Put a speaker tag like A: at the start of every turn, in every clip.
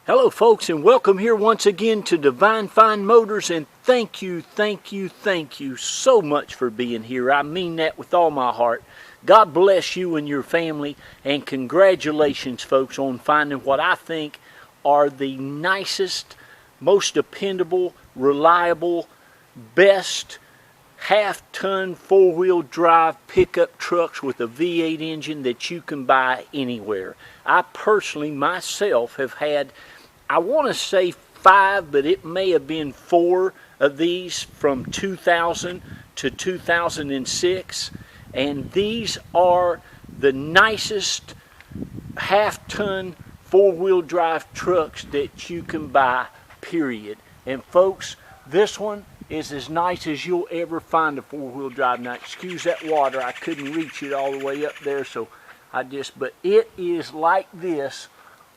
A: Hello folks, and welcome here once again to Divine Fine Motors, and thank you so much for being here. I mean that with all my heart. God bless you and your family, and congratulations folks on finding what I think are the nicest, most dependable, reliable, best half-ton four-wheel drive pickup trucks with a V8 engine that you can buy anywhere. I personally myself have had, I want to say 5, but it may have been 4 of these from 2000 to 2006, and these are the nicest half-ton four-wheel drive trucks that you can buy, period. And folks, this one is as nice as you'll ever find a four-wheel drive. Now excuse that water, I couldn't reach it all the way up there, so but it is like this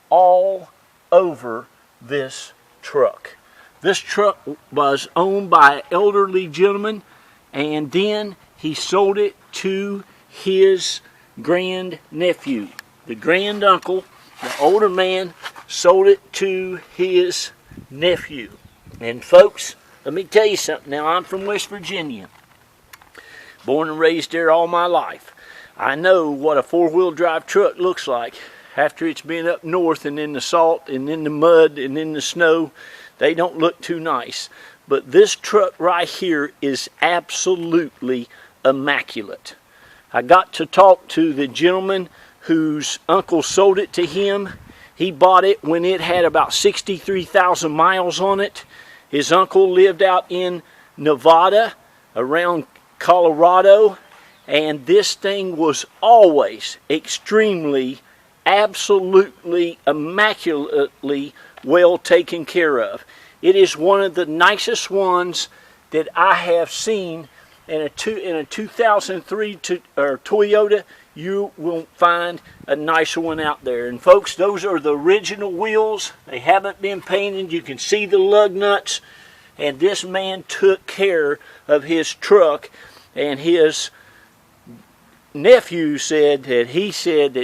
A: all over this truck. This truck was owned by an elderly gentleman, and then he sold it to his grandnephew. The granduncle, the older man, sold it to his nephew. And folks, let me tell you something. Now, I'm from West Virginia, born and raised there all my life. I know what a four-wheel drive truck looks like after it's been up north and in the salt and in the mud and in the snow. They don't look too nice. But this truck right here is absolutely immaculate. I got to talk to the gentleman whose uncle sold it to him. He bought it when it had about 63,000 miles on it. His uncle lived out in Nevada, around Colorado, and this thing was always extremely, absolutely, immaculately well taken care of. It is one of the nicest ones that I have seen. In a 2003 Toyota, you won't find a nicer one out there. And folks, those are the original wheels. They haven't been painted. You can see the lug nuts. And this man took care of his truck, and his nephew said that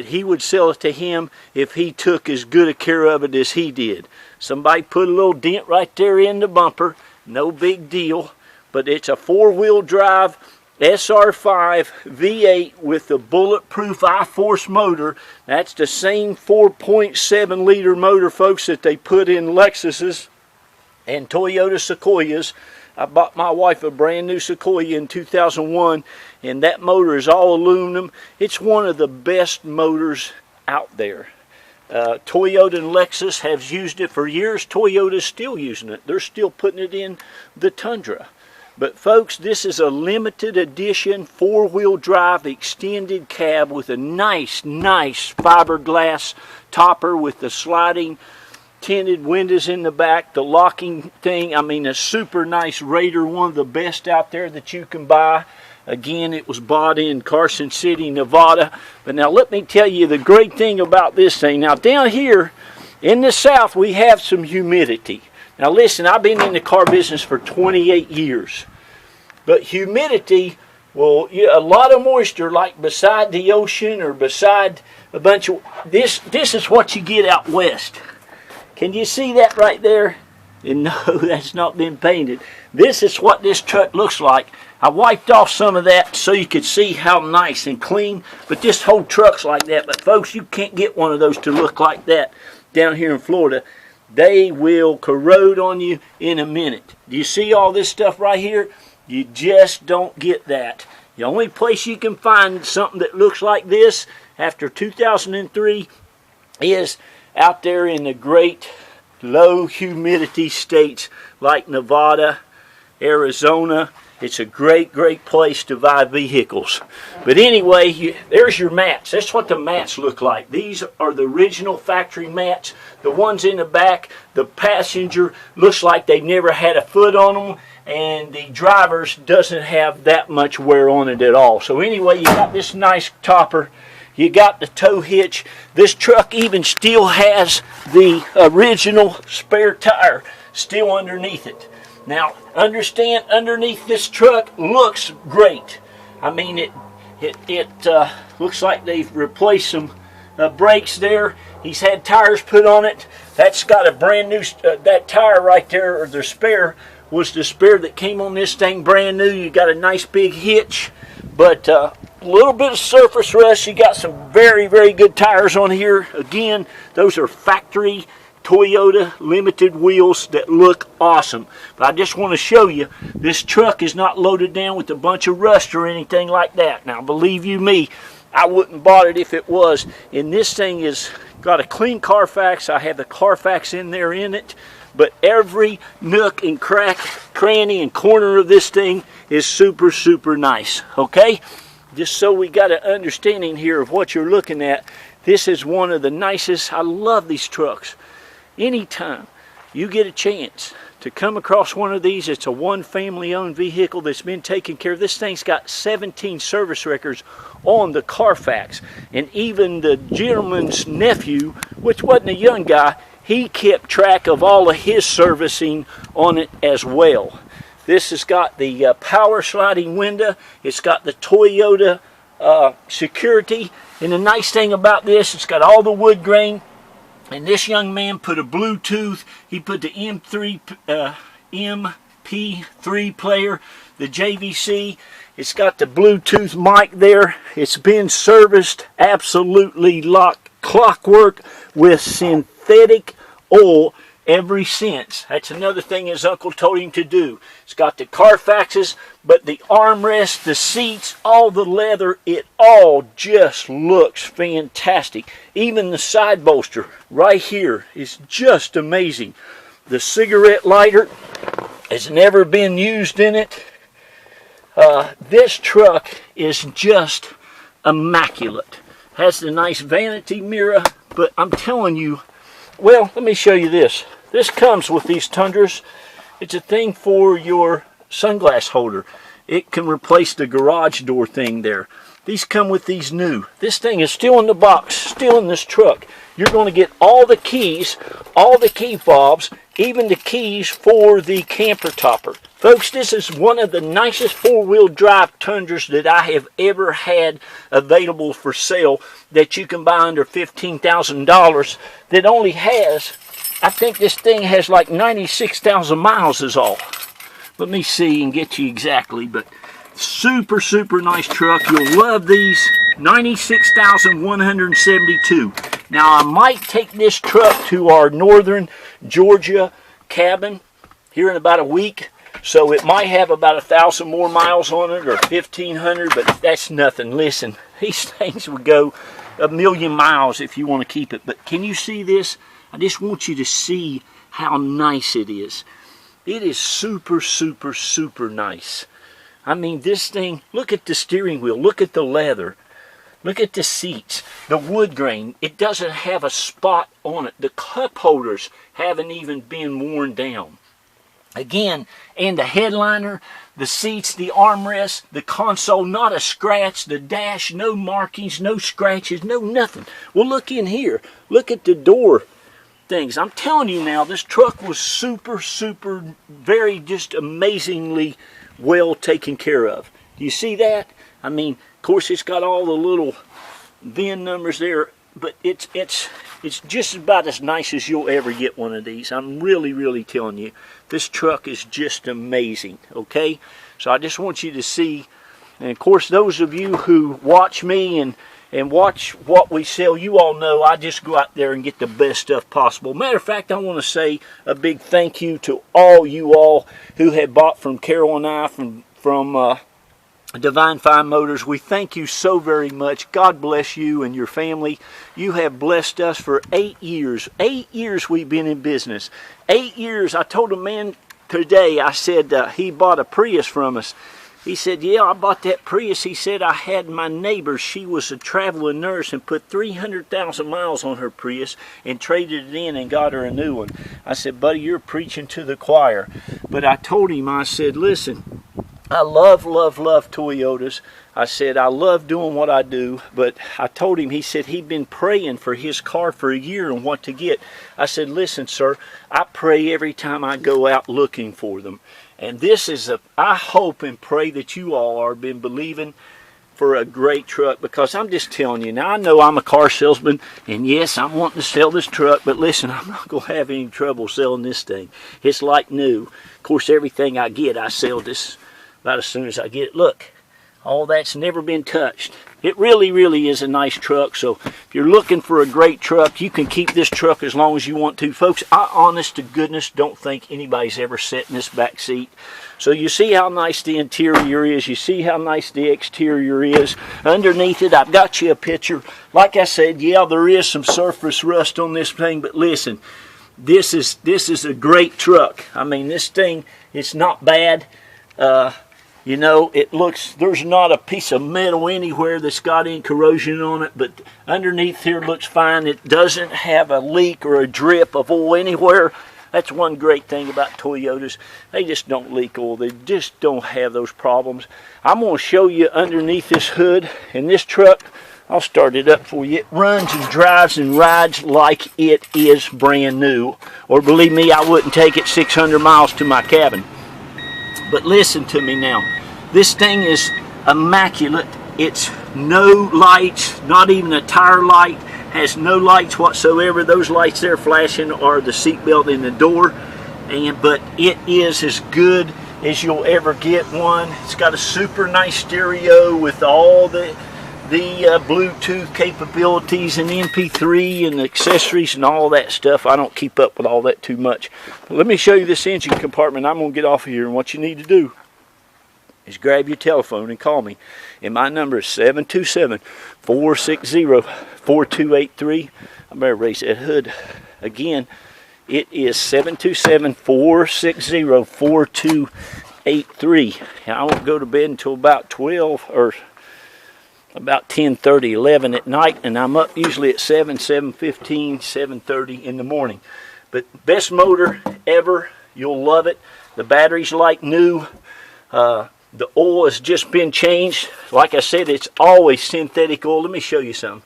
A: he would sell it to him if he took as good a care of it as he did. Somebody put a little dent right there in the bumper, no big deal, but it's a four-wheel drive SR5 V8 with the bulletproof I-Force motor. That's the same 4.7 liter motor, folks, that they put in Lexuses and Toyota Sequoias. I bought my wife a brand new Sequoia in 2001, and that motor is all aluminum. It's one of the best motors out there. Toyota and Lexus have used it for years. Toyota's still using it. They're still putting it in the Tundra. But folks, this is a limited edition four-wheel drive extended cab with a nice fiberglass topper with the sliding tinted windows in the back, the locking thing. I mean, a super nice Raider, one of the best out there that you can buy. Again, it was bought in Carson City, Nevada. But now let me tell you the great thing about this thing. Now down here in the south, we have some humidity. Now listen, I've been in the car business for 28 years. But humidity, well, a lot of moisture, like beside the ocean or beside a bunch of, this is what you get out west. Can you see that right there? And no, that's not been painted. This is what this truck looks like. I wiped off some of that so you could see how nice and clean, but this whole truck's like that. But folks, you can't get one of those to look like that down here in Florida. They will corrode on you in a minute. Do you see all this stuff right here? You just don't get that. The only place you can find something that looks like this after 2003 is out there in the great low humidity states like Nevada, Arizona. It's a great place to buy vehicles. But anyway, there's your mats. That's what the mats look like. These are the original factory mats. The ones in the back, the passenger looks like they've never had a foot on them, and the driver's doesn't have that much wear on it at all. So anyway, you got this nice topper. You got the tow hitch. This truck even still has the original spare tire still underneath it. Now, understand, underneath this truck looks great. I mean, it looks like they've replaced some brakes there. He's had tires put on it. That's got a brand new, that tire right there, or the spare, was the spare that came on this thing brand new. You got a nice big hitch, but a little bit of surface rust. You got some very, very good tires on here. Again, those are factory Toyota limited wheels that look awesome. But I just want to show you, this truck is not loaded down with a bunch of rust or anything like that. Now, believe you me, I wouldn't bought it if it was. And this thing is got a clean Carfax. I have the Carfax in there in it. But every nook and cranny and corner of this thing is super, super nice. Okay? Just so we got an understanding here of what you're looking at. This is one of the nicest. I love these trucks. Anytime you get a chance to come across one of these, it's a one family owned vehicle that's been taken care of. This thing's got 17 service records on the Carfax. And even the gentleman's nephew, which wasn't a young guy, he kept track of all of his servicing on it as well. This has got the power sliding window. It's got the Toyota security. And the nice thing about this, it's got all the wood grain. And this young man put a Bluetooth. He put the MP3 player, the JVC. It's got the Bluetooth mic there. It's been serviced absolutely like clockwork with synthetic oil ever since. That's another thing his uncle told him to do. It's got the Carfaxes, but the armrest, the seats, all the leather, it all just looks fantastic. Even the side bolster right here is just amazing. The cigarette lighter has never been used in it. This truck is just immaculate. Has the nice vanity mirror, but I'm telling you, well, let me show you this. This comes with these Tundras. It's a thing for your sunglass holder. It can replace the garage door thing there. These come with these new. This thing is still in the box, still in this truck. You're going to get all the keys, all the key fobs, even the keys for the camper topper. Folks, this is one of the nicest four-wheel drive Tundras that I have ever had available for sale that you can buy under $15,000 that only has, I think this thing has like 96,000 miles is all. Let me see and get you exactly, but super, super nice truck. You'll love these. 96,172. Now, I might take this truck to our northern Georgia cabin here in about a week. So it might have about 1,000 more miles on it or 1,500, but that's nothing. Listen, these things would go 1,000,000 miles if you want to keep it. But can you see this? I just want you to see how nice it is. It is super, super, super nice. I mean, this thing, look at the steering wheel, look at the leather, look at the seats, the wood grain. It doesn't have a spot on it. The cup holders haven't even been worn down. Again, and the headliner, the seats, the armrest, the console, not a scratch, the dash, no markings, no scratches, no nothing. Well, look in here. Look at the door things. I'm telling you now, this truck was super, super, very just amazingly well taken care of. Do you see that? I mean, of course, it's got all the little VIN numbers there, but it's just about as nice as you'll ever get one of these. I'm really, really telling you, this truck is just amazing, okay? So I just want you to see, and of course, those of you who watch me and watch what we sell, you all know I just go out there and get the best stuff possible. Matter of fact, I want to say a big thank you to all you all who have bought from Carol and I, from Divine Fine Motors. We thank you so very much. God bless you and your family. You have blessed us for 8 years. 8 years we've been in business. 8 years. I told a man today, I said he bought a Prius from us. He said, yeah, I bought that Prius. He said, I had my neighbor, she was a traveling nurse, and put 300,000 miles on her Prius and traded it in and got her a new one. I said, buddy, you're preaching to the choir. But I told him, I said, listen, I love, love, love Toyotas. I said, I love doing what I do. But I told him, he said he'd been praying for his car for a year and what to get. I said, listen, sir, I pray every time I go out looking for them. And this is I hope and pray that you all are been believing for a great truck, because I'm just telling you, now I know I'm a car salesman, and yes, I'm wanting to sell this truck, but listen, I'm not going to have any trouble selling this thing. It's like new. Of course, everything I get, I sell this about as soon as I get it. Look, all that's never been touched. It really, really is a nice truck. So if you're looking for a great truck, you can keep this truck as long as you want to. Folks, I honest to goodness don't think anybody's ever sat in this back seat. So you see how nice the interior is. You see how nice the exterior is. Underneath it, I've got you a picture. Like I said, yeah, there is some surface rust on this thing, but listen, this is a great truck. I mean, this thing, it's not bad. You know, it looks, there's not a piece of metal anywhere that's got any corrosion on it, but underneath here looks fine. It doesn't have a leak or a drip of oil anywhere. That's one great thing about Toyotas. They just don't leak oil. They just don't have those problems. I'm going to show you underneath this hood. And this truck, I'll start it up for you. It runs and drives and rides like it is brand new. Or believe me, I wouldn't take it 600 miles to my cabin. But listen to me now. This thing is immaculate. It's no lights, not even a tire light. Has no lights whatsoever. Those lights there flashing are the seatbelt in the door. But it is as good as you'll ever get one. It's got a super nice stereo with all the Bluetooth capabilities and MP3 and accessories and all that stuff. I don't keep up with all that too much. But let me show you this engine compartment. I'm going to get off of here, and what you need to do is grab your telephone and call me. And my number is 727-460-4283. I better raise that hood again. It is 727-460-4283. And I won't go to bed until about 12 or about 10:30, 11 at night, and I'm up usually at 7:15, 7:30 in the morning. But best motor ever. You'll love it. The battery's like new. The oil has just been changed. Like I said, it's always synthetic oil. Let me show you something.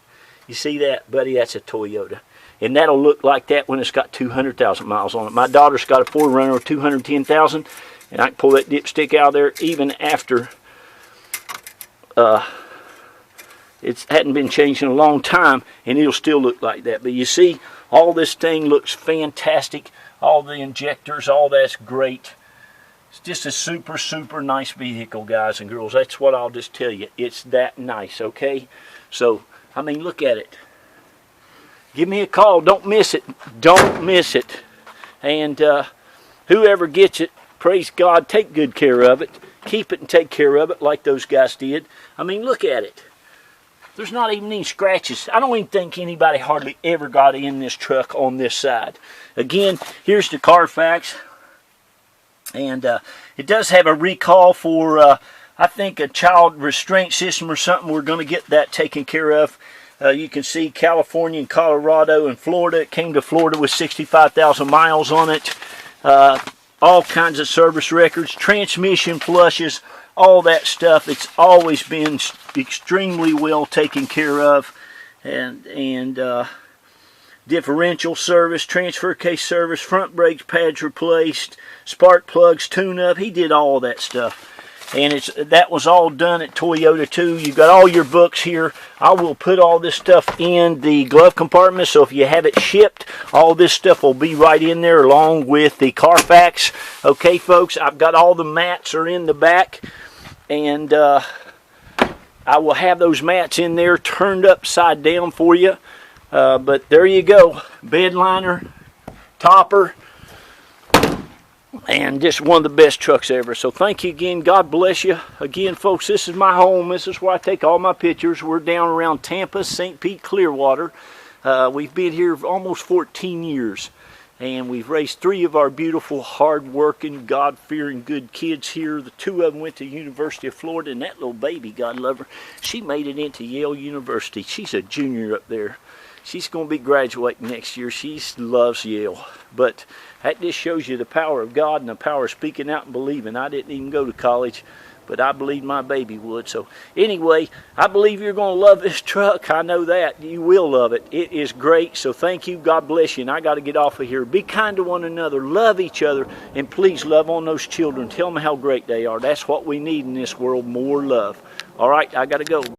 A: You see that, buddy? That's a Toyota. And that'll look like that when it's got 200,000 miles on it. My daughter's got a 4Runner with 210,000, and I can pull that dipstick out of there even after it hadn't been changed in a long time, and it'll still look like that. But you see, all this thing looks fantastic. All the injectors, all that's great. It's just a super, super nice vehicle, guys and girls. That's what I'll just tell you. It's that nice, okay? So, I mean, look at it. Give me a call. Don't miss it. Don't miss it. And whoever gets it, praise God, take good care of it. Keep it and take care of it like those guys did. I mean, look at it. There's not even any scratches. I don't even think anybody hardly ever got in this truck on this side. Again, here's the Carfax. And it does have a recall for, I think, a child restraint system or something. We're going to get that taken care of. You can see California and Colorado and Florida. It came to Florida with 65,000 miles on it. All kinds of service records, transmission flushes, all that stuff. It's always been extremely well taken care of. And differential service, transfer case service, front brakes pads replaced, spark plugs, tune-up. He did all that stuff. And that was all done at Toyota too. You've got all your books here. I will put all this stuff in the glove compartment, so if you have it shipped, all this stuff will be right in there along with the Carfax. Okay, folks, I've got all the mats are in the back, and I will have those mats in there turned upside down for you. But there you go, bed liner, topper, and just one of the best trucks ever. So thank you again. God bless you. Again, folks, this is my home. This is where I take all my pictures. We're down around Tampa, St. Pete, Clearwater. We've been here almost 14 years. And we've raised 3 of our beautiful, hard-working, God-fearing, good kids here. The 2 of them went to University of Florida, and that little baby, God love her, she made it into Yale University. She's a junior up there. She's going to be graduating next year. She loves Yale. But that just shows you the power of God and the power of speaking out and believing. I didn't even go to college, but I believed my baby would. So anyway, I believe you're going to love this truck. I know that. You will love it. It is great. So thank you. God bless you. And I got to get off of here. Be kind to one another. Love each other. And please love on those children. Tell them how great they are. That's what we need in this world, more love. All right, I got to go.